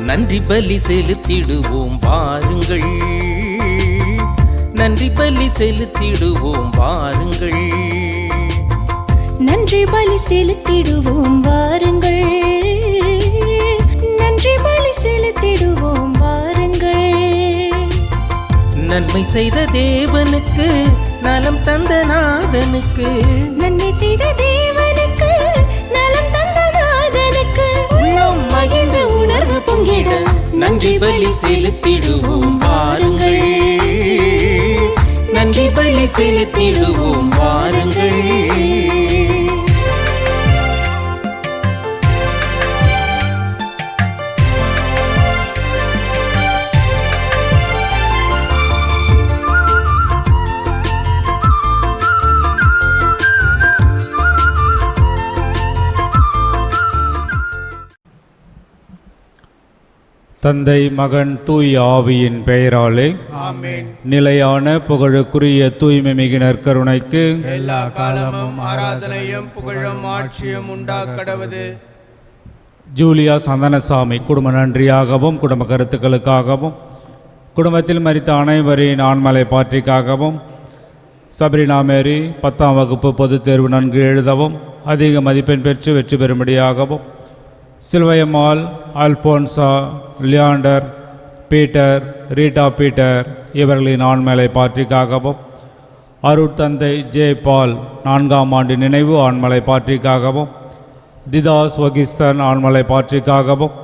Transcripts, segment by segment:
நன்றி பலி செலுத்திடுவோம் வாருங்கள், நன்றி பலி செலுத்திடுவோம் வாருங்கள், நன்றி பலி செலுத்திடுவோம் வாருங்கள், நன்றி பலி செலுத்திடுவோம் வாருங்கள். நன்மை செய்த தேவனுக்கு, நலம் தந்த நாதனுக்கு, நன்மை செய்த தேவனுக்கு, நலம் தந்த நாதனுக்கு, உள்ளம் மகிழ்ந்த உணர்வு பொங்கிட நன்றி பலி செலுத்திடுவோம் வாருங்கள், நன்றி பலி செலுத்திடுவோம் வாருங்கள். தந்தை மகன் தூய் ஆவியின் பெயராலே ஆமென். நிலையான புகழுக்குரிய தூய்மை மிகு நற்கருணைக்கு எல்லா காலமும் ஆராதனையும் புகழும் ஆட்சியும் உண்டாக்கடவது. ஜூலியா சந்தனசாமி குடும்ப நன்றியாகவும் குடும்ப கருத்துக்களுக்காகவும் குடும்பத்தில் மரித்த அனைவரின் ஆண்மலை பாற்றிக்காகவும் சபரினா மேரி 10ஆம் வகுப்பு பொதுத் தேர்வு நன்கு எழுதவும் அதிக மதிப்பெண் பெற்று வெற்றி பெறும்படியாகவும் Silvaiyammal, Alphonsa, Leander, Peter, Rita Peter இவர்களின் ஆண்மலை பாற்றிக்காகவும் அருட்தந்தை ஜே பால் 4ஆம் ஆண்டு நினைவு ஆண்மலை பாற்றிக்காகவும் திதாஸ் வகிஸ்தன் ஆண்மலை பாற்றிக்காகவும்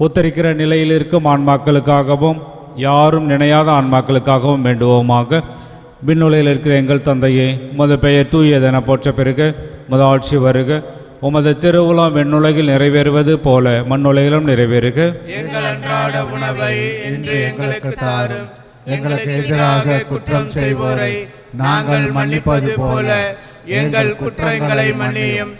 உத்தரிக்கிற நிலையில் இருக்கும் ஆன்மாக்களுக்காகவும் யாரும் நினையாத ஆன்மாக்களுக்காகவும் வேண்டுவோமாக. விண்ணுலையில் இருக்கிற எங்கள் தந்தையே, உமது பெயர் தூயதென போற்ற பெருக, உமது ஆட்சி வருக, உமது திருவுளம் விண்ணுலகில் நிறைவேறுவது போல மண்ணுலகிலும் நிறைவேறுக. எங்கள் அன்றாட உணவை இன்று எங்களுக்கு தாரும். எங்களுக்கு எதிராக குற்றம் செய்வோரை நாங்கள் மன்னிப்பது போல எங்கள் குற்றங்களை மன்னியும்.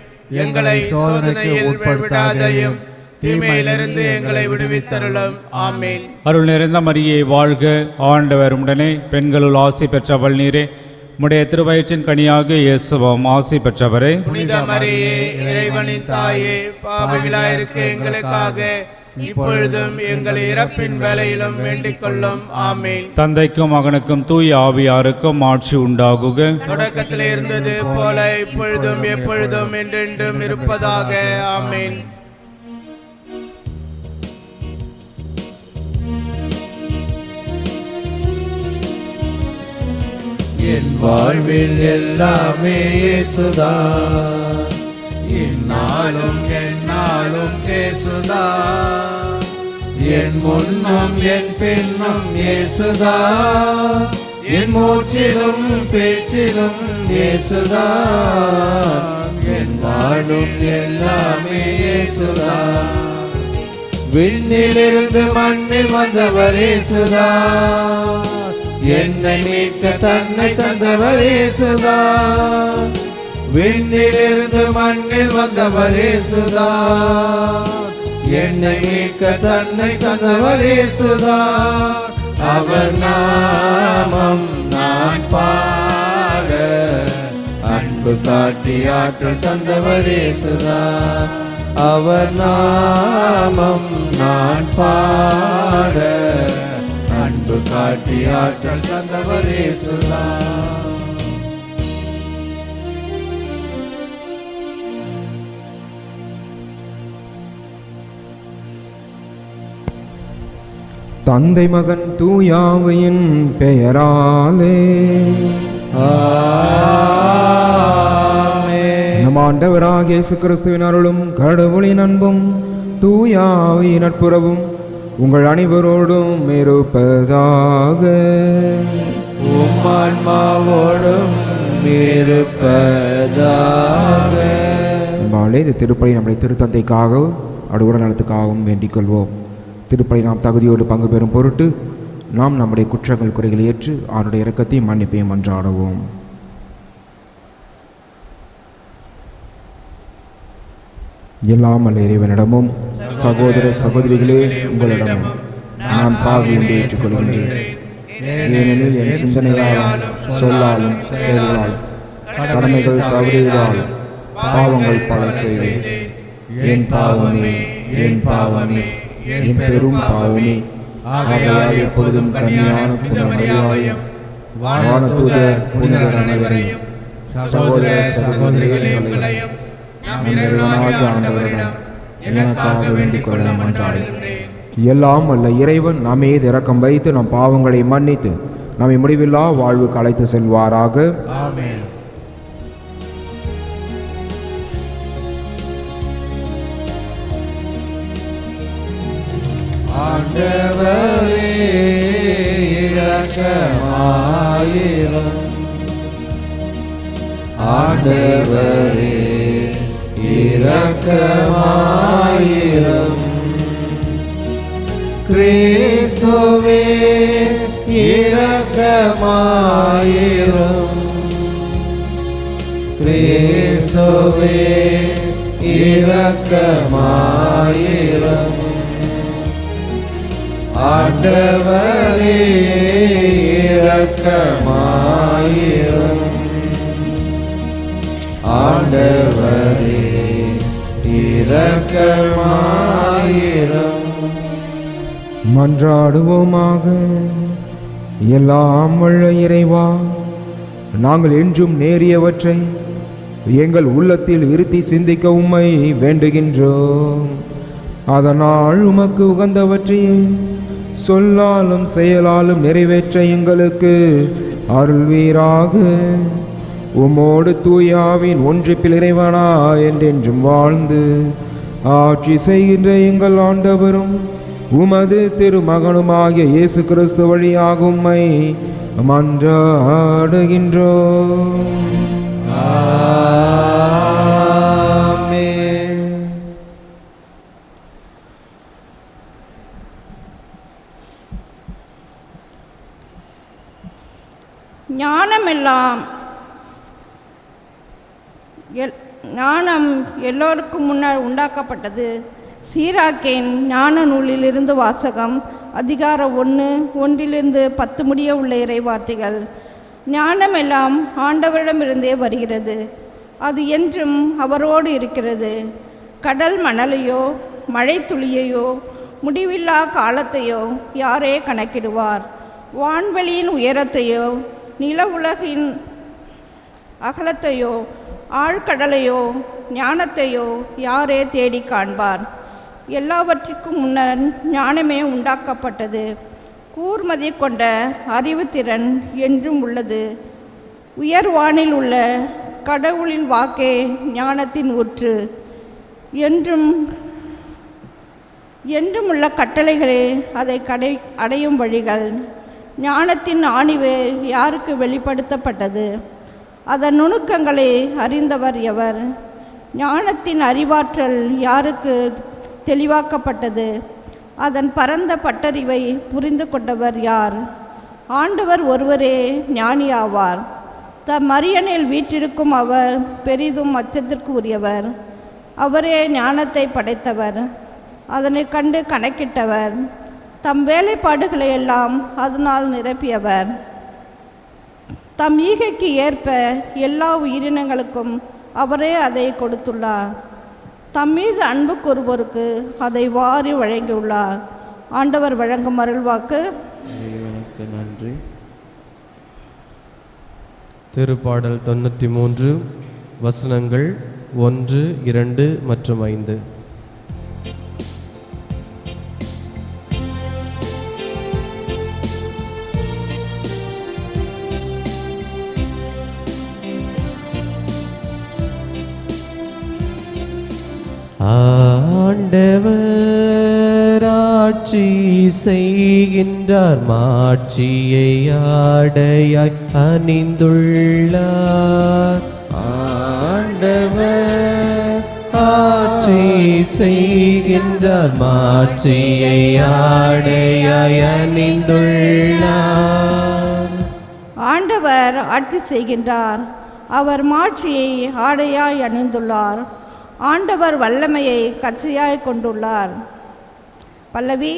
எங்களை சோதனையில் உட்படுத்தாதையும், தீமையிலிருந்து எங்களை விடுவித்தருளும். ஆமென். அருள் நிறைந்த மரியே வாழ்க, ஆண்டவர் உடனே பெண்களுள் ஆசி பெற்றவள் நீரே, உம்முடைய திருவயிற்றின் கனியாக இயேசுவும் ஆசி பெற்றவரே. புனித மரியே, இறைவனின் தாயே, பாவிகளாயிருக்க எங்களுக்காக இப்பொழுதும் எங்கள் இறப்பின் வேளையிலும் வேண்டிக் கொள்ளும். ஆமென். தந்தைக்கும் மகனுக்கும் தூய ஆவியாருக்கும் ஆட்சி உண்டாகுக. தொடக்கத்தில் இருந்தது போல இப்பொழுதும் எப்பொழுதும் என்றென்றும் இருப்பதாக. ஆமென். என் வாழ்வில் எல்லாமே இயேசுதான், என்னாலும் என்னாலும் இயேசுதான், என் முன்னும் என் பின்னும் இயேசுதான், என் மூச்சிலும் பேச்சிலும் இயேசுதான், என் வாழும் எல்லாமே இயேசுதான். விண்ணிலிருந்து மண்ணில் வந்தவர் இயேசுதான், என்னை மீட்க தன்னை தந்தவர் இயேசுதான். விண்ணிலிருந்து மண்ணில் வந்தவர் இயேசுதான், என்னை மீட்க தன்னை தந்தவர் இயேசுதான். அவர் நாமம் நான் பாட அன்பு காட்டி ஆற்றல் தந்தவர் இயேசுதான். அவர் நாமம் நான் பாட அன்பு காட்டி ஆற்றல் தந்தவர் இயேசுதான். தந்தை மகன் தூயாவின் பெயராலே நம் ஆண்டவராகிய இயேசு கிறிஸ்துவின் அருளும் கடவுளின் அன்பும் தூயாவின் நட்புறவும் உங்கள் அனைவரோடும் இருப்பதாக. உம் ஆன்மாவோடும் இருப்பதாக. இந்த திருப்பலி நம்முடைய திருத்தந்தைக்காகவும் அவருடைய நலத்துக்காகவும் வேண்டிக் கொள்வோம். திருப்பலி நாம் தகுதியோடு பங்கு பெறும் பொருட்டு நாம் நம்முடைய குற்றங்கள் குறைகளை ஏற்று அவருடைய இரக்கத்தையும் மன்னிப்பையும் மன்றாடுவோம். எல்லாம் அல்ல இறைவனிடமும் சகோதர சகோதரிகளே உங்களிடமும் நான் பாவி என்று ஏற்றுக்கொள்கிறேன். ஏனெனில் என் சிந்தனையாலும் சொல்லாலும் செயலாலும் கடமைகள் தவறியதாலும் பாவங்கள் பல செய்தேன். என் பாவமே, என் பாவமே, என் பெரும் பாவமே. ஆகையால் எப்பொழுதும் கன்னியான புனித மரியாதையும் வானதூதர் புனிதர் அனைவரையும் சகோதர சகோதரிகளையும் நம் இறைவனாகிய ஆண்டவரிடம் எனக்காக வேண்டிக் கொள்ள மன்றாடுகிறேன். எல்லாம் வல்ல இறைவன் நம் மீது இரக்கம் வைத்து நம் பாவங்களை மன்னித்து நம்மை முடிவில்லா வாழ்வுக்கு அழைத்து செல்வாராக. ஆமென். ஆண்டவரே இரக்கமாயிரும். ஆண்டவரே இரக்கமாயிரும். கிறிஸ்துவே இரக்கமாயிரும். கிறிஸ்துவே இரக்கமாயிரும். ஆண்டவரே இரக்கமாயிரும். ஆண்டவரே இரக்கமாயிரும். மன்றாடுவோமாக. எல்லாம் வல்ல இறைவா, நாங்கள் என்றும் நேரியவற்றை எங்கள் உள்ளத்தில் இருத்தி சிந்திக்க உம்மை வேண்டுகின்றோம். அதனால் உமக்கு உகந்தவற்றையே சொல்லாலும் செயலாலும் நிறைவேற்ற எங்களுக்கு அருள்வீராக. உம்மோடு தூயாவின் ஒன்றிப்பில் இறைவனா என்றென்றும் வாழ்ந்து ஆட்சி செய்கின்ற எங்கள் ஆண்டவரும் உமது திருமகனுமாகிய இயேசு கிறிஸ்து வழியாக உம்மை மன்றாடுகின்றோம். ஆமென். ஞானம் எல்லோருக்கும் முன்னர் உண்டாக்கப்பட்டது. சீராக்கின் ஞான நூலிலிருந்து வாசகம். அதிகாரம் 1:1-10 முடிய உள்ள இறைவார்த்தைகள். ஞானம் எல்லாம் ஆண்டவரிடமிருந்தே வருகிறது. அது என்றும் அவரோடு இருக்கிறது. கடல் மணலையோ மழை துளியையோ முடிவில்லா காலத்தையோ யாரே கணக்கிடுவார்? வான்வெளியின் உயரத்தையோ நில உலகின் அகலத்தையோ ஆழ்கடலையோ ஞானத்தையோ யாரே தேடி காண்பார்? எல்லாவற்றிற்கும் முன்னர் ஞானமே உண்டாக்கப்பட்டது. கூர்மதி கொண்ட அறிவுத்திறன் என்றும் உள்ளது. உயர்வானில் உள்ள கடவுளின் வாக்கே ஞானத்தின் ஊற்று. என்றும் உள்ள கட்டளைகளே அதை அடையும் வழிகள். ஞானத்தின் ஆணிவேர் யாருக்கு வெளிப்படுத்தப்பட்டது? அதன் நுணுக்கங்களை அறிந்தவர் எவர்? ஞானத்தின் அறிவாற்றல் யாருக்கு தெளிவாக்கப்பட்டது? அதன் பரந்த பட்டறிவை புரிந்து கொண்டவர் யார்? ஆண்டவர் ஒருவரே ஞானியாவார். தம் அரியணையில் வீற்றிருக்கும் அவர் பெரிதும் அச்சத்திற்கு உரியவர். அவரே ஞானத்தை படைத்தவர், அதனை கண்டு கணக்கிட்டவர், தம் வேலைப்பாடுகளை எல்லாம் அதனால் நிரப்பியவர். தம் ஈகைக்கு ஏற்ப எல்லா உயிரினங்களுக்கும் அவரே அதை கொடுத்துள்ளார். தம் மீது அன்பு கூறுவோருக்கு அதை வாரி வழங்கியுள்ளார். ஆண்டவர் வழங்கும் அருள்வாக்கு. இறைவனுக்கு நன்றி. திருப்பாடல் 93 வசனங்கள் 1, 2 மற்றும் 5. ஆண்டவர் ஆட்சி செய்கின்றார், மாட்சியை ஆடையாய் அணிந்துள்ளார். ஆண்டவர் ஆட்சி செய்கின்றார், மாட்சியை ஆடையாய் அணிந்துள்ளார். ஆண்டவர் ஆட்சி செய்கின்றார், அவர் மாட்சியை ஆடையாய் அணிந்துள்ளார். ஆண்டவர் வல்லமையை கச்சையாய் கொண்டுள்ளார். பல்லவி.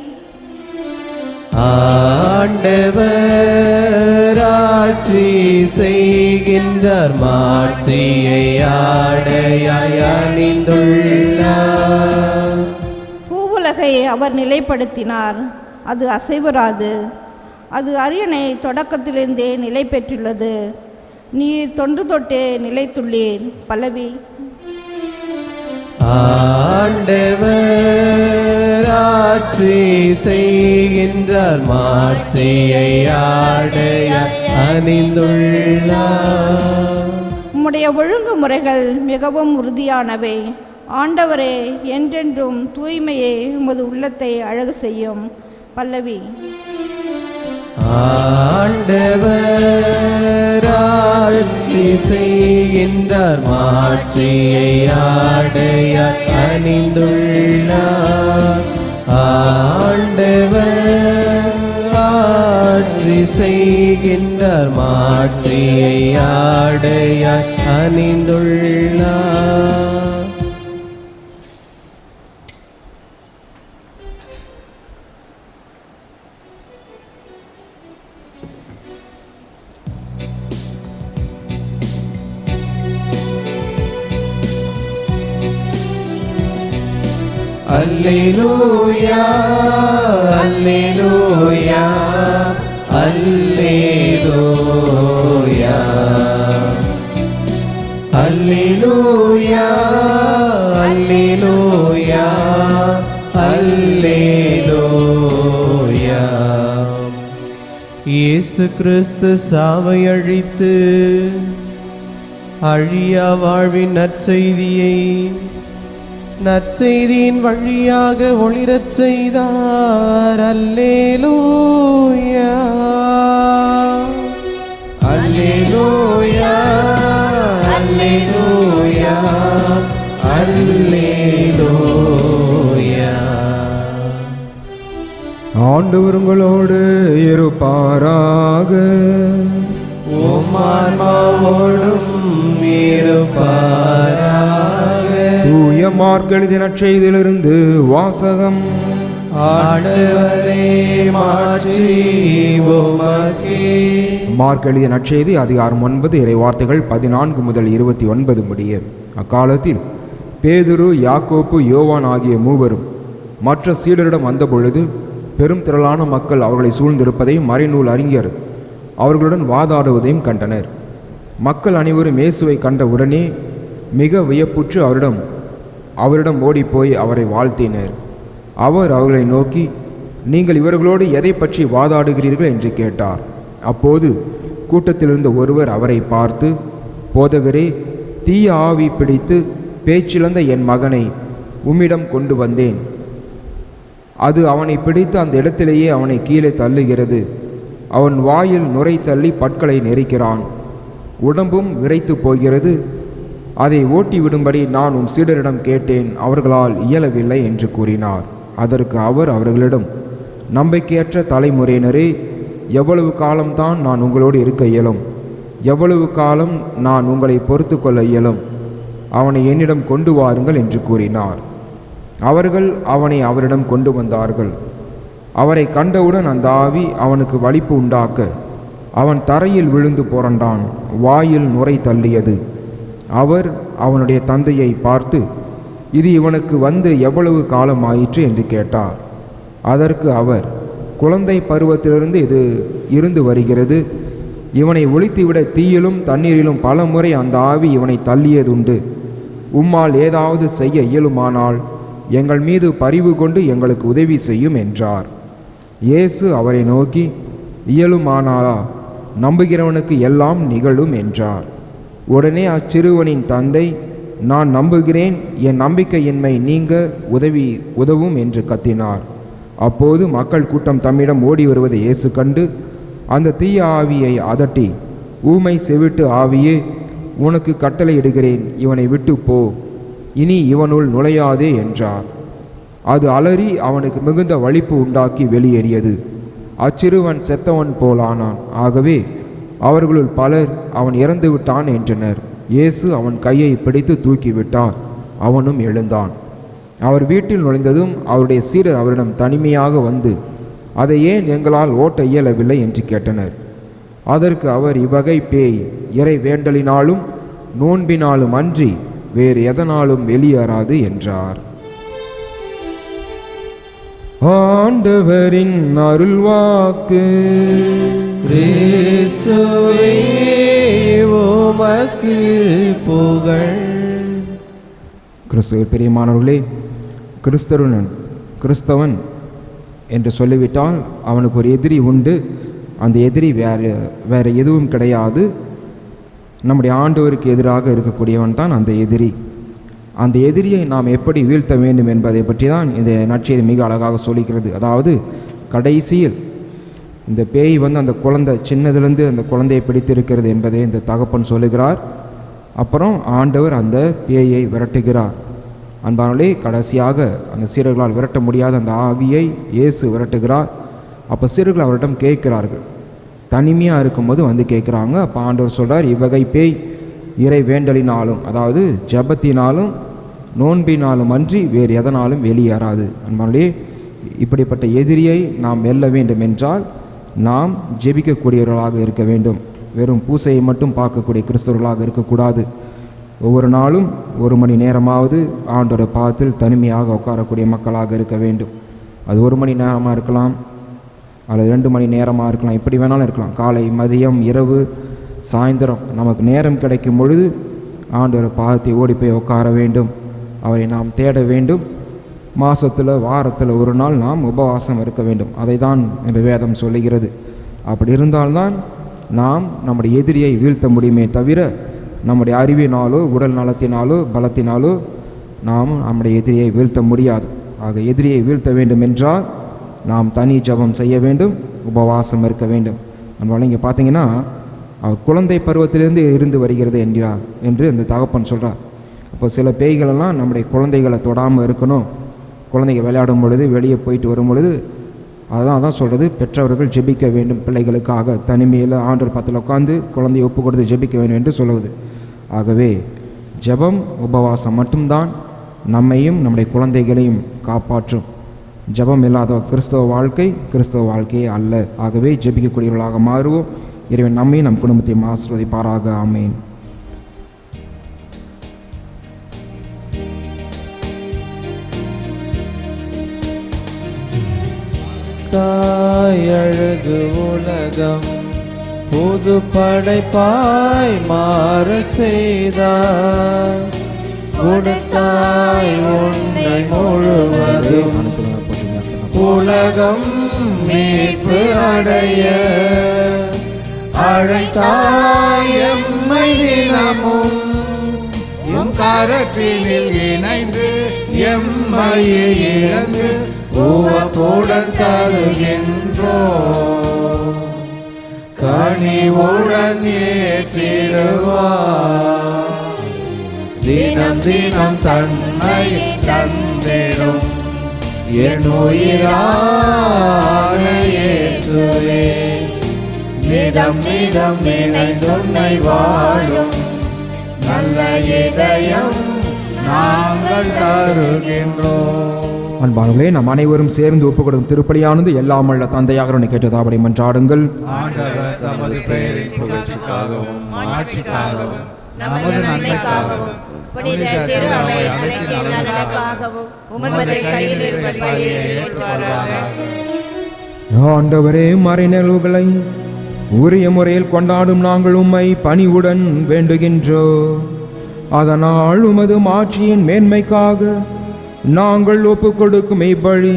ஆண்டவர் ஆட்சி செய்கின்றார், மாட்சியை ஆடையாய் அணிந்துள்ளார். பூவுலகை உலகை அவர் நிலைப்படுத்தினார், அது அசைவராது. அது அரியணை தொடக்கத்திலிருந்தே நிலை பெற்றுள்ளது. நீர் தொன்று தொட்டே நிலைத்துள்ளீர். பல்லவி. ஆண்டவர் ஆட்சி செய்கின்றார், மாட்சியை ஆடையாய் அணிந்துள்ளார். உம்முடைய ஒழுங்குமுறைகள் மிகவும் உறுதியானவை. ஆண்டவரே, என்றென்றும் தூய்மையே உமது உள்ளத்தை அழகு செய்யும். பல்லவி. ஆண்டவர் ஆட்சி செய்கின்றார், மாட்சியை ஆடையாய் அணிந்துள்ளார். ஆண்டவர் ஆட்சி செய்கின்றார், மாட்சியை ஆடையாய் அணிந்துள்ளார். அல்லேலூயா, அல்லேலூயா, அல்லேலூயா, அல்லேலூயா, அல்லேலூயா, அல்லேலூயா. இயேசு கிறிஸ்து சாவை அழித்து அழியா வாழ்வின் நற்செய்தியின் வழியாக ஒளிரச் செய்தார். அல்லேலூயா, அல்லேலூயா, அல்லேலூயா, அல்லேலூயா. ஆண்டவர் உங்களோடு இருப்பாராக. உம் ஆன்மாவோடும் இருப்பாராக. தூய மார்க் எழுதிய நற்செய்தியிலிருந்து வாசகம். ஆண்டவரே, மாட்சி உமக்கே. மார்க் எழுதிய நற்செய்தி அதிகாரம் 9 இறை வார்த்தைகள் 14 முதல் 29 முடிய. அக்காலத்தில் பேதுரு, யாக்கோப்பு, யோவான் ஆகிய மூவரும் மற்ற சீடரிடம் வந்தபொழுது பெரும் திரளான மக்கள் அவர்களை சூழ்ந்திருப்பதையும் மறைநூல் அறிஞர் அவர்களுடன் வாதாடுவதையும் கண்டனர். மக்கள் அனைவரும் இயேசுவை கண்ட உடனே மிக வியப்புற்று அவரிடம் ஓடிப்போய் அவரை வாழ்த்தினர். அவர் அவர்களை நோக்கி, நீங்கள் இவர்களோடு எதை பற்றி வாதாடுகிறீர்கள் என்று கேட்டார். அப்போது கூட்டத்திலிருந்த ஒருவர் அவரை பார்த்து, போதகரே, தீய ஆவி பிடித்து பேச்சிழந்த என் மகனை உம்மிடம் கொண்டு வந்தேன். அது அவனை பிடித்து அந்த இடத்திலேயே அவனை கீழே தள்ளுகிறது. அவன் வாயில் நுரை தள்ளி பற்களை நெரிக்கிறான். உடம்பும் விரைத்து போகிறது. அதை ஓட்டிவிடும்படி நான் உம் சீடரிடம் கேட்டேன், அவர்களால் இயலவில்லை என்று கூறினார். அதற்கு அவர் அவர்களிடம், நம்பிக்கையற்ற தலைமுறையினரே, எவ்வளவு காலம்தான் நான் உங்களோடு இருக்க இயலும்? எவ்வளவு காலம் நான் உங்களை பொறுத்து கொள்ள இயலும்? அவனை என்னிடம் கொண்டு வாருங்கள் என்று கூறினார். அவர்கள் அவனை அவரிடம் கொண்டு வந்தார்கள். அவரை கண்டவுடன் அந்த ஆவி அவனுக்கு வலிப்பு உண்டாக்க அவன் தரையில் விழுந்து புரண்டான். வாயில் நுரை தள்ளியது. அவர் அவனுடைய தந்தையை பார்த்து, இது இவனுக்கு வந்து எவ்வளவு காலம் ஆயிற்று என்று கேட்டார். அதற்கு அவர், குழந்தை பருவத்திலிருந்து இது இருந்து வருகிறது. இவனை ஒழித்துவிட தீயிலும் தண்ணீரிலும் பல முறை அந்த ஆவி இவனை தள்ளியதுண்டு. உம்மால் ஏதாவது செய்ய இயலுமானால் எங்கள் மீது பரிவு கொண்டு எங்களுக்கு உதவி செய்யும் என்றார். இயேசு அவரை நோக்கி, இயலுமானாலா? நம்புகிறவனுக்கு எல்லாம் நிகழும் என்றார். உடனே அச்சிறுவனின் தந்தை, நான் நம்புகிறேன், என் நம்பிக்கையின்மை நீங்க உதவும் என்று கத்தினார். அப்போது மக்கள் கூட்டம் தம்மிடம் ஓடி வருவதை இயேசு கண்டு அந்த தீய ஆவியை அதட்டி, ஊமை செவிட்டு ஆவியே, உனக்கு கட்டளையிடுகிறேன், இவனை விட்டு போ, இனி இவனுள் நுழையாதே என்றார். அது அலறி அவனுக்கு மிகுந்த வலிப்பு உண்டாக்கி வெளியேறியது. அச்சிறுவன் செத்தவன் போலானான். ஆகவே அவர்களுள் பலர் அவன் இறந்து விட்டான் என்றனர். இயேசு அவன் கையை பிடித்து தூக்கிவிட்டார். அவனும் எழுந்தான். அவர் வீட்டில் நுழைந்ததும் அவருடைய சீடர் அவரிடம் தனிமையாக வந்து, அதை ஏன் எங்களால் ஓட்ட இயலவில்லை என்று கேட்டனர். அதற்கு அவர், இவ்வகை பேய் இறை வேண்டலினாலும் நோன்பினாலும் அன்றி வேறு எதனாலும் வெளியேறாது என்றார். ஆண்டவரின் அருள்வாக்கு. கிறிஸ்துவே உமக்கு புகழ். கிறிஸ்துவில் பிரியமானவர்களே, கிறிஸ்தவன் என்று சொல்லிவிட்டால் அவனுக்கு ஒரு எதிரி உண்டு. அந்த எதிரி வேறு எதுவும் கிடையாது. நம்முடைய ஆண்டவருக்கு எதிராக இருக்கக்கூடியவன் தான் அந்த எதிரி. அந்த எதிரியை நாம் எப்படி வீழ்த்த வேண்டும் என்பதை பற்றி தான் இந்த நற்செய்தி மிக அழகாக சொல்லிக்கிறது. அதாவது கடைசியில் இந்த பேய் அந்த குழந்தை சின்னதிலிருந்து அந்த குழந்தையை பிடித்திருக்கிறது என்பதை இந்த தகப்பன் சொல்லுகிறார். அப்புறம் ஆண்டவர் அந்த பேயை விரட்டுகிறார். அன்பானே, கடைசியாக அந்த சீடர்களால் விரட்ட முடியாத அந்த ஆவியை இயேசு விரட்டுகிறார். அப்போ சீடர்கள் அவரிடம் கேட்கிறார்கள், தனிமையாக இருக்கும்போது கேட்குறாங்க. அப்போ ஆண்டவர் சொல்கிறார், இவ்வகை பேய் இறை வேண்டலினாலும், அதாவது ஜபத்தினாலும் நோன்பினாலும் அன்றி வேறு எதனாலும் வெளியேறாது. அன்பானே, இப்படிப்பட்ட எதிரியை நாம் வெல்ல வேண்டும் என்றால் நாம் ஜெபிக்கக்கூடியவர்களாக இருக்க வேண்டும். வெறும் பூசையை மட்டும் பார்க்கக்கூடிய கிறிஸ்தவர்களாக இருக்கக்கூடாது. ஒவ்வொரு நாளும் 1 மணி நேரமாவது ஆண்டோரை பாதத்தில் தனிமையாக உட்காரக்கூடிய மக்களாக இருக்க வேண்டும். அது 1 மணி நேரமாக இருக்கலாம், அல்லது 2 மணி நேரமாக இருக்கலாம், எப்படி வேணாலும் இருக்கலாம். காலை, மதியம், இரவு, சாயந்தரம் நமக்கு நேரம் கிடைக்கும் பொழுது ஆண்டோரை பாதத்தை ஓடி போய் உட்கார வேண்டும். அவரை நாம் தேட வேண்டும். மாதத்தில் வாரத்தில் 1 நாள் நாம் உபவாசம் இருக்க வேண்டும். அதை தான் இந்த வேதம் சொல்லுகிறது. அப்படி இருந்தால்தான் நாம் நம்முடைய எதிரியை வீழ்த்த முடியுமே தவிர நம்முடைய அறிவினாலோ உடல் நலத்தினாலோ பலத்தினாலோ நாம் நம்முடைய எதிரியை வீழ்த்த முடியாது. ஆக எதிரியை வீழ்த்த வேண்டும் என்றால் நாம் தனி ஜபம் செய்ய வேண்டும், உபவாசம் இருக்க வேண்டும். நம்ம இங்கே பார்த்தீங்கன்னா அவர் குழந்தை பருவத்திலிருந்து இருந்து வருகிறது என்கிறார் என்று அந்த தகப்பன் சொல்கிறார். அப்போ சில பேய்களெல்லாம் நம்முடைய குழந்தைகளை தொடாமல் இருக்கணும். குழந்தைகள் விளையாடும் பொழுது, வெளியே போயிட்டு வரும் பொழுது அதான் சொல்கிறது, பெற்றவர்கள் ஜெபிக்க வேண்டும் பிள்ளைகளுக்காக. தனிமையில் ஆண்டவர் பத்தில் உட்காந்து குழந்தையை ஒப்பு கொடுத்து ஜெபிக்க வேண்டும் என்று சொல்லுவது. ஆகவே ஜெபம், உபவாசம் மட்டும்தான் நம்மையும் நம்முடைய குழந்தைகளையும் காப்பாற்றும். ஜெபம் இல்லாத கிறிஸ்தவ வாழ்க்கையே அல்ல. ஆகவே ஜெபிக்கக்கூடியவர்களாக மாறுவோம். இறைவன் நம்மையும் நம் குடும்பத்தையும் ஆசீர்வதிப்பாராக. ஆமென். அழகு உலகம் புது படைப்பாய் மாற செய்தார். கொடுத்தாய் உன்னை முழுவதும் உலகம் மீட்பு அடைய. அழைத்தாய் எம்மை தினமும் எம் கரத்தினில் இணைந்து எம்மை இழந்து உவப்புடன் தருகின்றோ. கனிவுடன் ஏற்றிடுவார். தினம் தினம் தன்னை தந்திடும் என் உயிரான இயேசுவே. நிதம் நிதம் நினைந்துன்னை வாழும் நல்ல இதயம் நாங்கள் தருகின்றோம். அன்பானவர்களே, நாம் அனைவரும் சேர்ந்து ஒப்புக் கொடுக்கும் திருப்பலியானது எல்லாம் உள்ள தந்தையாக கேட்டதாபடி மன்றாடுங்கள். ஆண்டவர் தமது பெயரின் புகழ்ச்சிக்காகவும் ஆட்சிக்காகவும் நமது நன்மைக்காகவும் புனித திரு அவை அனைத்தின் நலனுக்காகவும் உமது கையில் இருப்பதை ஏற்றுக்கொள்வாராக. ஆண்டவரே, மறைநிகழ்வுகளை உரிய முறையில் கொண்டாடும் நாங்கள் உம்மை பணிவுடன் வேண்டுகின்றோம். அதனால் உமது மாட்சியின் மேன்மைக்காக நாங்கள் ஒப்புக் கொடுக்கும் இப்பழி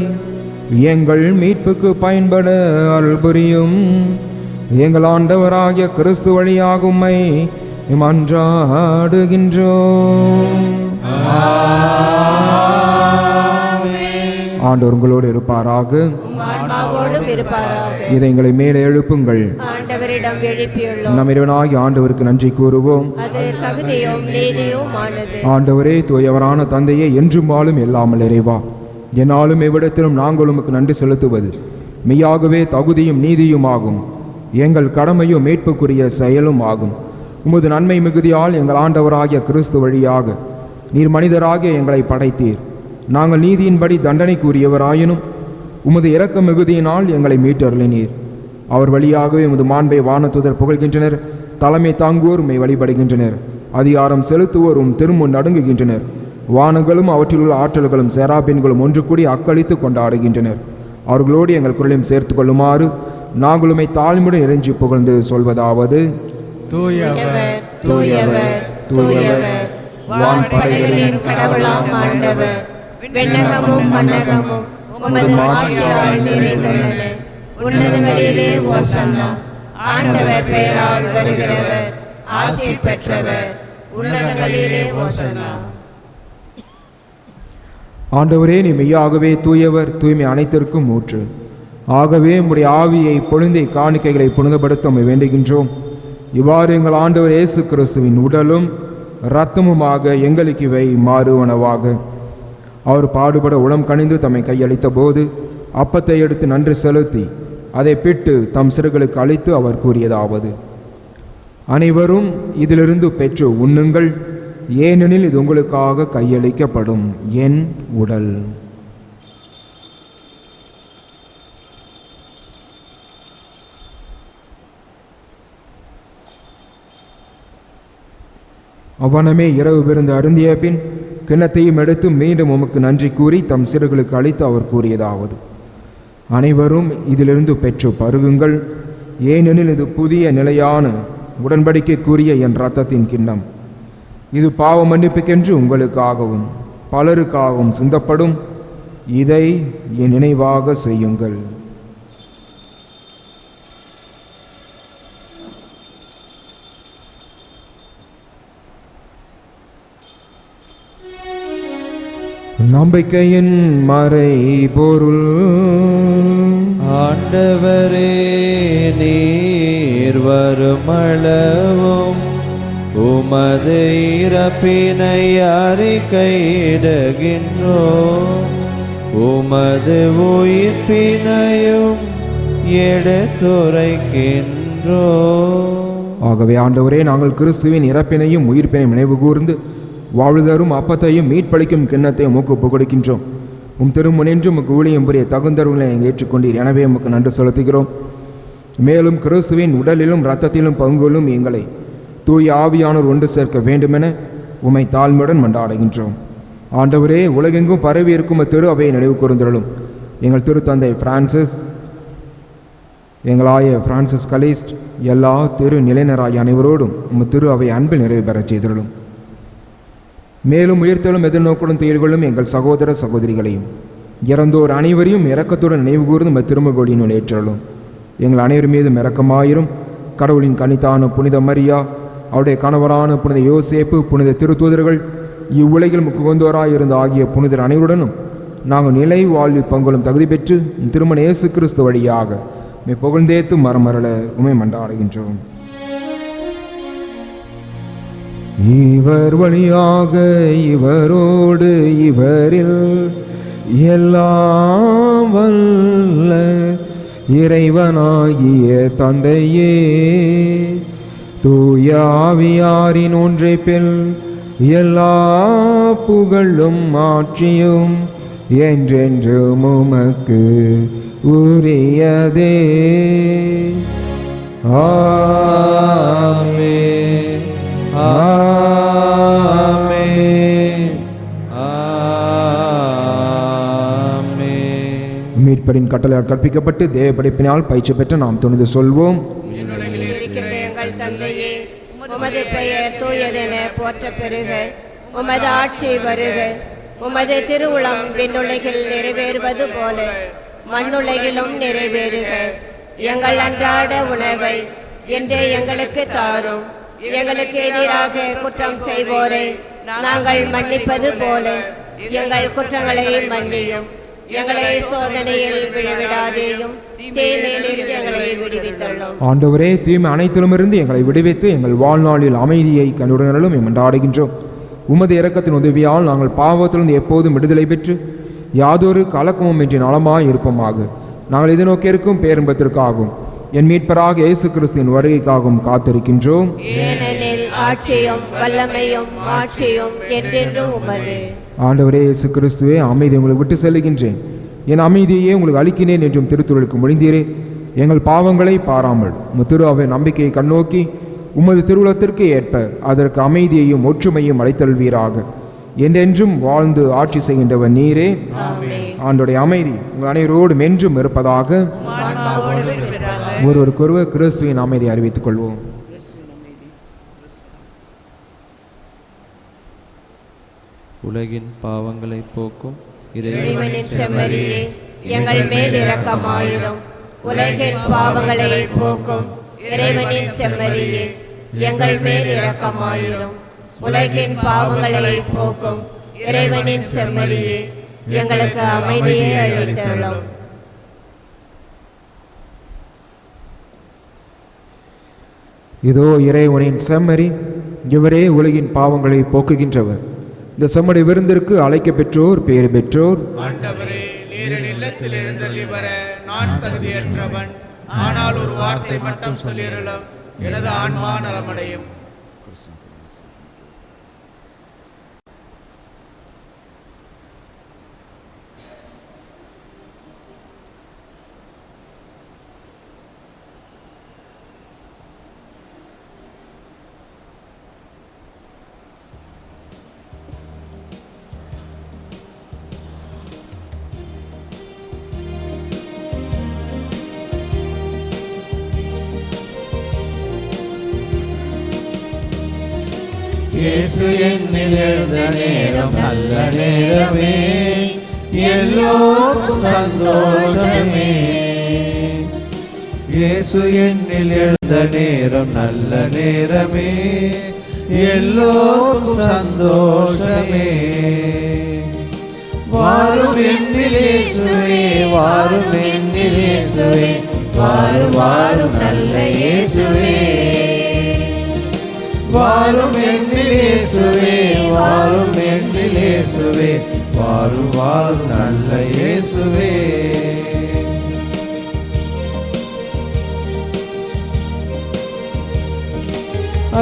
எங்கள் மீட்புக்கு பயன்பட அருள் புரியும். எங்கள் ஆண்டவராகிய கிறிஸ்து வழியாக உம்மை மன்றாடுகின்றோம். ஆண்டவர் உங்களோடு இருப்பாராக. இதை எங்களை மேலே எழுப்புங்கள். நம் இறைவனாகிய ஆண்டவருக்கு நன்றி கூறுவோம். ஆண்டவரே, தூயவரான தந்தையே, என்றும் வாழும் எல்லாமல் இறைவா, என்னாலும் எவ்விடத்திலும் நாங்கள் உமக்கு நன்றி செலுத்துவது மெய்யாகவே தகுதியும் நீதியும் ஆகும். எங்கள் கடமையும் மீட்புக்குரிய செயலும் ஆகும். உமது நன்மை மிகுதியால் எங்கள் ஆண்டவராகிய கிறிஸ்து வழியாக நீர் மனிதராகிய எங்களை படைத்தீர். நாங்கள் நீதியின்படி தண்டனைக்குரியவராயினும் உமது இரக்க மிகுதியினால் எங்களை மீட்டருளினீர். அவர் வழியாகவே உமது மாண்பை வானத்துதர் புகழ்கின்றனர். தலைமை தாங்குவோர் உம்மை வழிபடுகின்றனர். அதிகாரம் செலுத்துவோர் உம் திருமுன் நடுங்குகின்றனர். வானங்களும் அவற்றிலுள்ள ஆற்றல்களும் சேராபீன்களும் ஒன்று கூடி அக்களித்து கொண்டாடுகின்றனர். அவர்களோடு எங்கள் குரலையும் சேர்த்து கொள்ளுமாறு நாங்களுமே தாழ்மையுடன் இறைஞ்சி புகழ்ந்து சொல்வதாவது: தூயவர் தூயவர் தூயவர் வான்படைகளின் கடவுளாம் ஆண்டவர், விண்ணகமும் மண்ணகமும் உமது மாட்சியால் நிறைந்துள்ளன. உன்னதங்களிலே ஓசன்னா. ஆண்டவர் பெயரால் வருகிறவர் ஆசி பெற்றவர். உன்னதங்களிலே ஓசன்னா. ஆண்டவரே, நீ மெய்யாகவே தூயவர், தூய்மை அனைத்திற்கும் ஊற்று. ஆகவே உம்முடைய ஆவியை பொழுந்தை காணிக்கைகளை புனிதப்படுத்த உம்மை வேண்டுகின்றோம். இவ்வாறு எங்கள் ஆண்டவர் இயேசு கிறிஸ்துவின் உடலும் இரத்தமுமாக எங்களுக்கு இவை மாறுவனவாக. அவர் பாடுபட உளம் கனிந்து தம்மை கையளித்த போது அப்பத்தை எடுத்து நன்றி செலுத்தி அதை பிட்டு தம் சிறுகளுக்கு அளித்து அவர் கூறியதாவது: அனைவரும் இதிலிருந்து பெற்று உண்ணுங்கள், ஏனெனில் இது உங்களுக்காக கையளிக்கப்படும் என் உடல். அவ்வனமே இரவு விருந்து அருந்திய பின் கிண்ணத்தையும் எடுத்து மீண்டும் உமக்கு நன்றி கூறி தம் சிறுகளுக்கு அளித்து அவர் கூறியதாவது: அனைவரும் இதிலிருந்து பெற்று பருகுங்கள், ஏனெனில் இது புதிய நிலையான உடன்படிக்கைக்குரிய என் இரத்தத்தின் கிண்ணம். இது பாவ மன்னிப்புக்கென்று உங்களுக்காகவும் பலருக்காகவும் சிந்தப்படும். இதை என் நினைவாக செய்யுங்கள். நம்பிக்கையின் மறை பொருள். ஆண்டவரே, நீர் வருமளவும் உமது இறப்பினை அறிக்கையிடுகின்றோம், உமது உயிர்ப்பினையும் எடுத்துரைக்கின்றோம். ஆகவே ஆண்டவரே, நாங்கள் கிறிஸ்துவின் இறப்பினையும் உயிர்ப்பினையும் நினைவு கூர்ந்து வாழ்தரும் அப்பத்தையும் மீட்பளிக்கும் கிண்ணத்தையும் உமக்கு புகழ்கின்றோம். உம் திருமுனின்று உமக்கு ஊழியம் புரிய தகுந்தவர்களை நீங்கள் ஏற்றுக்கொண்டீர். எனவே உமக்கு நன்றி செலுத்துகிறோம். மேலும் கிறிஸ்துவின் உடலிலும் இரத்தத்திலும் பங்குகளும் எங்களை தூய ஆவியானோர் ஒன்று சேர்க்க வேண்டுமென உம்மை தாழ்மையுடன் மன்றாடுகின்றோம். ஆண்டவரே, உலகெங்கும் பரவி இருக்கும் திரு அவையை நினைவு கூர்ந்தருளும். எங்கள் திருத்தந்தை பிரான்சிஸ், எங்களாய பிரான்சிஸ் கலிஸ்ட், எல்லா திரு நிலையினராய அனைவரோடும் உம் திரு அவை அன்பில் நிறைவு பெறச் செய்தருளும். மேலும் உயிர்த்தலும் எதிர்நோக்குடன் துயில்கொள்ளும் எங்கள் சகோதர சகோதரிகளையும் இறந்தோர் அனைவரையும் இரக்கத்துடன் நினைவு கூர்ந்து திருமகோடியினுள் ஏற்றலும். எங்கள் அனைவர் மீதும் இரக்கமாயிரும். கடவுளின் கனித்தான புனித மரியா, அவருடைய கணவரான புனித யோசேப்பு, புனித திருத்தூதர்கள், இவ்வுலகில் முக்குவந்தோராயிருந்த ஆகிய புனிதர் அனைவருடனும் நாங்கள் நிலை வாழ்வில் பங்குகளும் தகுதி பெற்று திருமண இயேசு கிறிஸ்து வழியாக புகழ்ந்தேத்து மரமரள உமை மன்றாடுகின்றோம். இவர் வழியாக இவரோடு இவரில் எல்லாம் வல்ல இறைவனாகிய தந்தையே, தூய ஆவியாரின் ஒன்றைப்பில் எல்லா புகழும் ஆட்சியும் என்றென்றும் உமக்கு உரியதே. ஆமென். ஆமென். ஆமென். மீட்பரின் கட்டளையால் கற்பிக்கப்பட்டு தேவ படைப்பினால் பயிற்சி பெற்ற நாம் துணிந்து சொல்வோம். எங்கள் தந்தையே, உமது பெயர் தூயதென போற்ற பெறுக. உமது ஆட்சி வருக. உமது திருவுளம் விண்ணுலகில் நிறைவேறுவது போல மண்ணுலகிலும் நிறைவேறுக. எங்கள் அன்றாட உணவை இன்று எங்களுக்கு தாரும். எங்களுக்கு எதிராக குற்றம் செய்வோரை நாங்கள் மன்னிப்பது போல எங்கள் குற்றங்களை மன்னியும். எங்களை சோதனையில் விழவிடாதேயும், தீமையிலிருந்து எங்களை விடுவித்தள்ளும். ஆண்டவரே, தீமை அனைத்திலுமிருந்து எங்களை விடுவித்து எங்கள் வாழ்நாளில் அமைதியை கண்டுடனும் மன்றாடுகின்றோம். உமது இரக்கத்தின் உதவியால் நாங்கள் பாவத்திலிருந்து எப்போதும் விடுதலை பெற்று யாதொரு கலக்கமும் இன்றி நலமாய் இருப்போமாக. நாங்கள் எதிர்நோக்கி இருக்கும் பேரின்பத்திற்காகவும் என் மீட்பராக இயேசு கிறிஸ்துவின் வருகைக்காகவும் காத்திருக்கின்றோம். ஏனெனில் ஆட்சியும் வல்லமையும் மாட்சியும் என்றென்றும் உமது. ஆண்டவரே இயேசு கிறிஸ்துவே, அமைதி உங்களுக்கு விட்டு செல்லுகின்றேன், என் அமைதியை உங்களுக்கு அளிக்கினேன் என்றும் திருத்துறலுக்கு மொழிந்தீரே. எங்கள் பாவங்களை பாராமல் திரு அவை நம்பிக்கையை கண்ணோக்கி உமது திருவுளத்திற்கு ஏற்ப அதற்கு அமைதியையும் ஒற்றுமையும் அளித்தல்வீராக. என்றென்றும் வாழ்ந்து ஆட்சி செய்கின்றவர் நீரே. ஆமென். ஆண்டோடைய அமைதி உங்கள் அனைவரோடும் என்றும் இருப்பதாக. ஒருவருக்கொருவர் கிறிஸ்துவின் அமைதியை அறிவித்துக் கொள்வோம். உலகின் பாவங்களை போக்கும் இறைவனின் செம்மறியே, எங்கள் மேல் இரக்கமாயிரும். உலகின் பாவங்களை போக்கும் இறைவனின் செம்மறியே, எங்கள் மேல் இரக்கமாயிரும். உலகின் பாவங்களை போக்கும் இறைவனின் செம்மறியே, எங்களுக்கு அமைதியை அளித்தருளும். இதோ இறைவனின் செம்மறி, இவரே உலகின் பாவங்களை போக்குகின்றவர். இந்த செம்மறி விருந்திற்கு அழைக்க பெற்றோர் பேறு பெற்றோர். ஆண்டவரே, நீர் என் இல்லத்தில் எழுந்தருளி வர நான் தகுதியற்றவன். ஆனால் ஒரு வார்த்தை மட்டும் சொல்லியருளும், எனது ஆன்மா நலமடையும். இயேசு என்னில் எழுந்த நேரம் நல்ல நேரமே, எல்லோருக்கும் சந்தோஷமே. இயேசு என்னில் எழுந்த நேரம் நல்ல நேரமே, எல்லோருக்கும் சந்தோஷமே. வாரும் என்னில் இயேசுவே, வாரும் என்னில் இயேசுவே, வாரும் வாரும் நல்ல இயேசுவே. வாரும் என்னில் இயேசுவே, வாரும் என்னில் இயேசுவே, வாரும் வாரும் நல்ல இயேசுவே.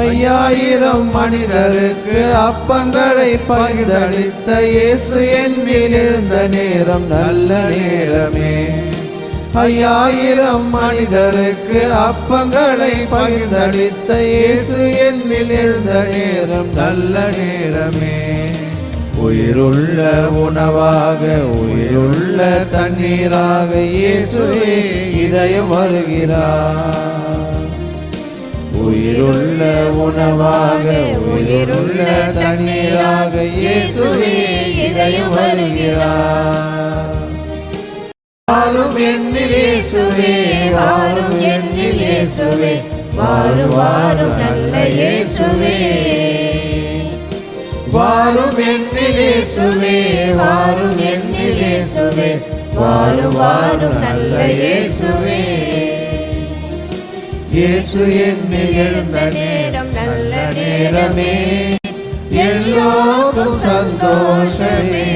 ஐயாயிரம் மனிதருக்கு அப்பங்களை பகிர்ந்தளித்த இயேசு என்னில் எழுந்த நேரம் நல்ல நேரமே. ஐயாயிரம் மனிதருக்கு அப்பங்களை பகிர்ந்தளித்த இயேசு என்னில் எழுந்த நேரம் நல்ல நேரமே. உயிருள்ள உணவாக, உயிருள்ள தண்ணீராக இயேசுவே இதயம் வருகிறார். உயிருள்ள உணவாக, உயிருள்ள தண்ணீராக இயேசுவே இதயம் வருகிறார். வாரும் என்னில் இயேசுவே, வாரும் என்னில் இயேசுவே, வாரும் வாரும் நல்ல இயேசுவே. வாரும் என்னில் இயேசுவே, வாரும் என்னில் இயேசுவே, வாரும் வாரும் நல்ல இயேசுவே. இயேசு என்னில் எழுந்த நேரம் நல்ல நேரமே, எல்லோருக்கும் சந்தோஷமே.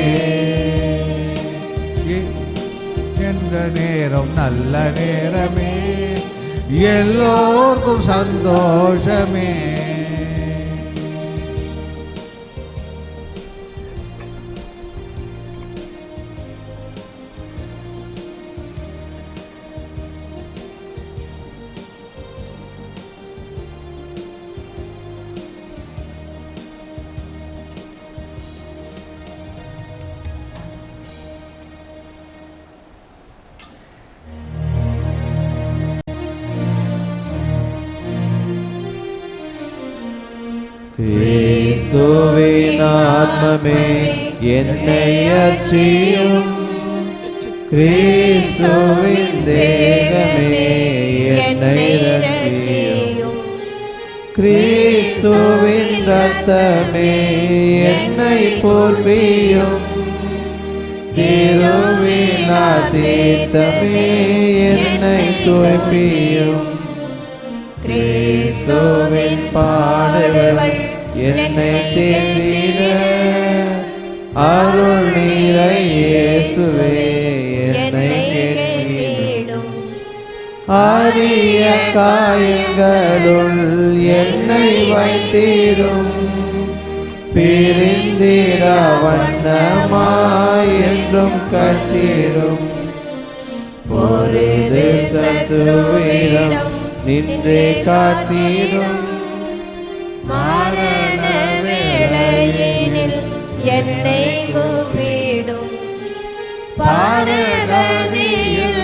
என்ற நேரம் நல்ல நேரமே, எல்லோருக்கும் சந்தோஷமே. கிறிஸ்துவின் ஆத்மமே என்னை அச்சியும், கிறிஸ்துவின் தேகமே என்னை ரட்சியும். கிறிஸ்துவின் இரத்தமே என்னை போர்வியும், திருவிழா தீர்த்தமே என்னை தூய்ப்பியும். கிறிஸ்துவின் பாடுகள் என்னை தேற்றிட, அருள் நீரை இயேசுவே என்னை கேட்டிடும். அரிய காயங்களுள் என்னை வைத்திடும், பிரிந்திட வண்ணமாய் என்றும் கட்டிடும். பொருது சத்துருவிடம் நின்றே காத்திடும், மரண வேளையினில் என்னை கூப்பிடும். பாரகதியில்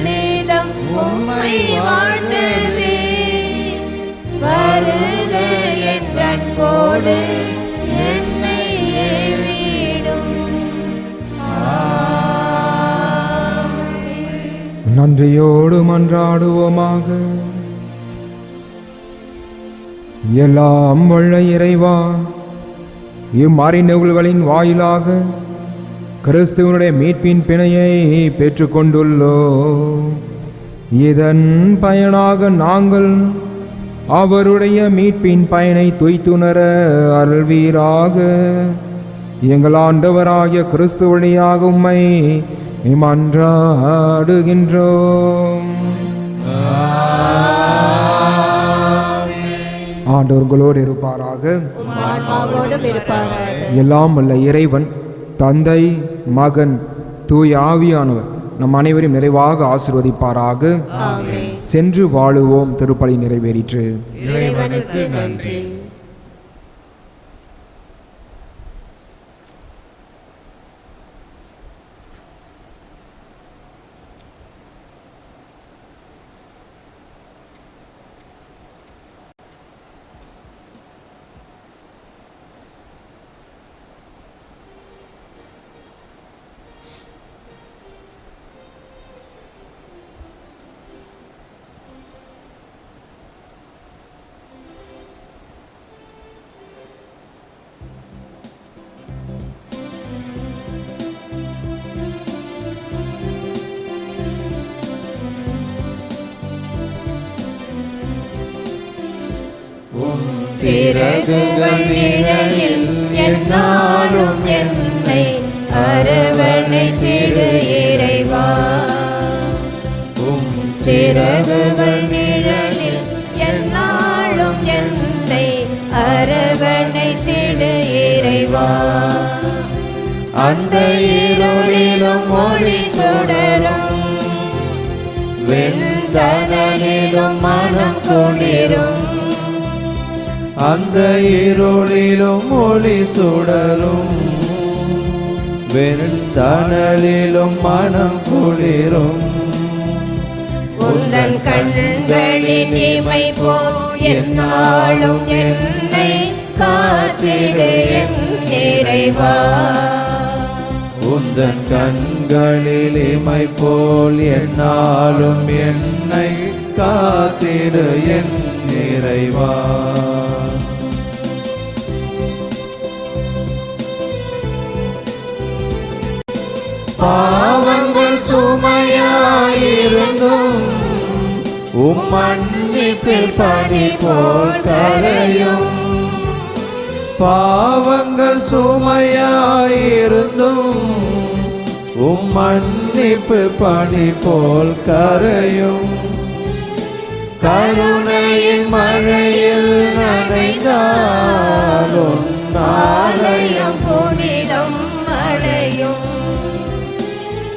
நீதம் உம்மை வாழ்த்துவே. வருக என்றன்போடு என்னை ஏவிடும். நன்றியோடு மன்றாடுவோமாக. எல்லாம் வல்ல இறைவா, இம்மறைநூல்களின் வாயிலாக கிறிஸ்துவனுடைய மீட்பின் பிணையை பெற்றுக்கொண்டுள்ளோம். இதன் பயனாக நாங்கள் அவருடைய மீட்பின் பயனை துய்த்துணர அருள்வீராக. எங்கள் ஆண்டவராகிய கிறிஸ்து வழியாக உம்மை மன்றாடுகின்றோம். ஆண்டவர் உங்களோடு இருப்பாராக. எல்லாம் வல்ல இறைவன் தந்தை, மகன், தூய ஆவியானவர் நம் அனைவரையும் நிறைவாக ஆசீர்வதிப்பாராக. சென்று வாழுவோம். திருப்பலி நிறைவேறிற்று. இறைவனுக்கு நன்றி. சிறகுகள் நிழலில் என்னாலும் என்னை அரவணைத்திடு இறைவா. சிறகுகள் நிழலில் என்னாலும் என்னை அரவணைத்திடு இறைவா. அந்த இருளிலும் ஒளி சுடரும், வெண்தனலிலும் மனம் குளிரும். அந்த இருளிலும் ஒளி சுடரும், வெண்தனலிலும் மனம் குளிரும். உந்தன் கண்களின் இமை போல் என்னாலும் என்னை காத்திடு என் இறைவா. உந்தன் கண்களில் இமை போல் என்னாலும் என்னை காத்திடு என் இறைவா. பாவங்கள் சுமையாயிருந்தும் மன்னிப்பில் பனி போல் கரையும். பாவங்கள் சுமையாயிருந்தும் மன்னிப்பு பனி போல் கரையும். கருணையின் மழையில் நனைந்தாலும் நாளையும் புனிதம் அடையும்.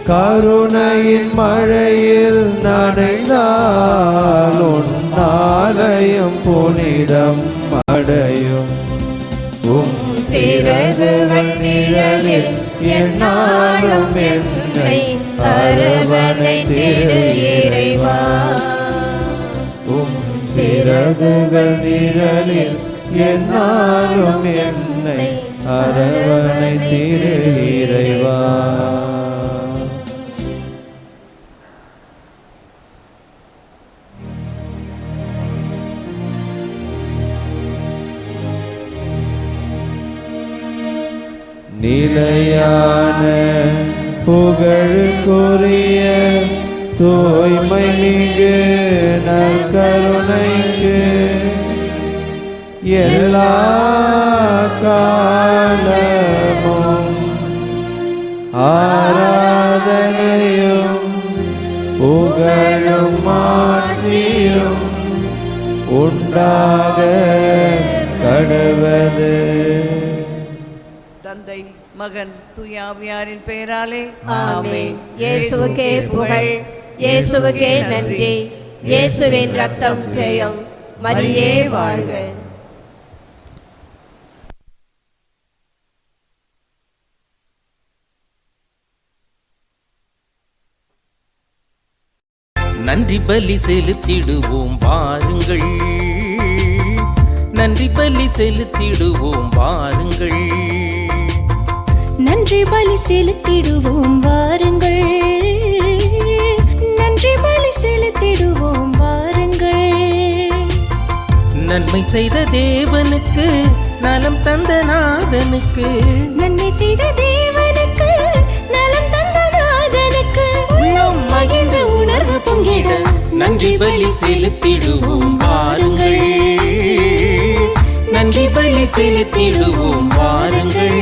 கருணையின் மழையில் நனைந்தாலும் நாளையும் புனிதம் அடையும். சிறகுகள் நிழலில் என்னாலும் என்னை அரவணைத்திடு இறைவா. சிறகுகள் நிழலில் என்னாலும் என்னை அரவணைத்திடு இறைவா. நிலையான புகழுக்குரிய தூய்மை மிகு நற்கருணைக்கு எல்லா காலமும் ஆராதனையும் புகழும் மாட்சியும் உண்டாக கடவது. தந்தை, மகன், தூய ஆவியாரின் பெயராலே ஆமென். இயேசுவுக்கே புகழ், இயேசுவுக்கே நன்றி. இயேசுவின் ரத்தம் ஜெயம். மரியே வாழ்க. நன்றி பலி செலுத்திடுவோம் வாருங்கள், நன்றி பலி செலுத்திடுவோம் வாருங்கள், நன்றி பலி செலுத்திடுவோம் வாருங்கள், நன்றி பலி செலுத்திடுவோம் வாருங்கள். நன்மை செய்த தேவனுக்கு நலம் தந்த நாதனுக்கு, நன்மை செய்த தேவனுக்கு நலம் தந்த நாதனுக்கு உள்ளம் மகிழ்ந்து உணர்வு பொங்கிட நன்றி பலி செலுத்திடுவோம் வாருங்கள், நன்றி பலி செலுத்திடுவோம் வாருங்கள்.